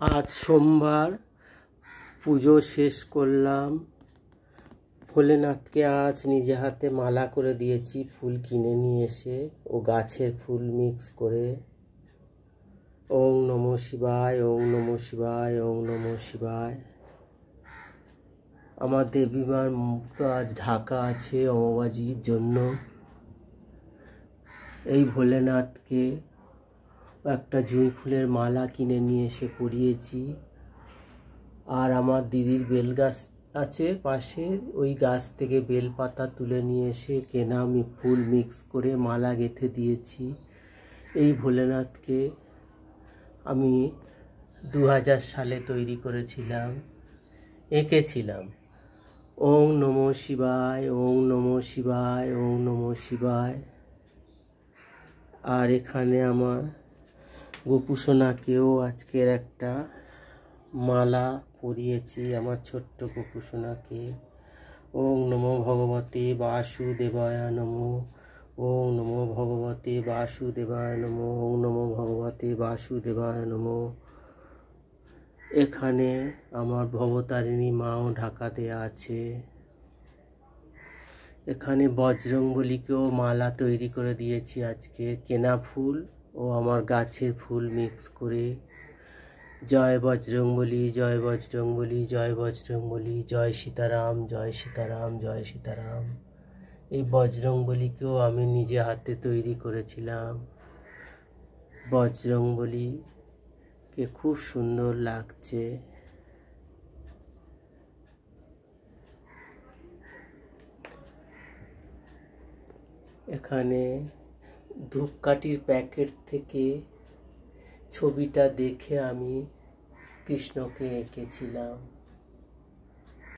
आज सोमवार পুজো শেষ করলাম। ভোলেনাথকে আজ নিজে হাতে মালা করে দিয়েছি, ফুল কিনে নিয়ে এসে ও গাছের ফুল মিক্স করে। ওং নমঃ শিবায়, ওং নমঃ শিবায়, ওং নমঃ শিবায়। আমার দেবীমার মুখ তো আজ ঢাকা আছে অমাবাজির জন্য। এই ভোলেনাথকে একটা জুঁই ফুলের মালা কিনে নিয়ে এসে পরিয়েছি। আর আমার দিদির বেল গাছ আছে পাশে, ওই গাছ থেকে বেল পাতা তুলে নিয়ে এসে কেনা ফুল মিক্স করে মালা গেঁথে দিয়েছি। এই ভোলেনাথকে আমি 2000 সালে তৈরি করেছিলাম, এঁকেছিলাম। ওং নমঃ শিবায়, ওং নমঃ শিবায়, ওং নমঃ শিবায়। আর এখানে আমার গোপুসোনাকেও আজকের একটা মালা পরিয়েছি, আমার ছোট্ট গোপুসোনাকে। ওং নমো ভগবতে বাসুদেবায় নমো, ওং নমো ভগবতে বাসুদেবায় নমো, ওং নমো ভগবতে বাসুদেবায় নমো। এখানে আমার ভবতারিণী মাও ঢাকা দেয়া আছে। এখানে বজরংবলীকেও মালা তৈরি করে দিয়েছি আজকে, কেনা ফুল ও আমার গাছের ফুল মিক্স করে। জয় বজরংবলী, জয় বজরংবলী, জয় বজরংবলী, জয় সীতারাম, জয় সীতারাম, জয় সীতারাম। এই বজরংবলীকেও আমি নিজে হাতে তৈরি করেছিলাম। বজরংবলীকে খুব সুন্দর লাগছে। এখানে ধূপকাঠির প্যাকেট থেকে ছবিটা দেখে আমি কৃষ্ণকে এঁকেছিলাম।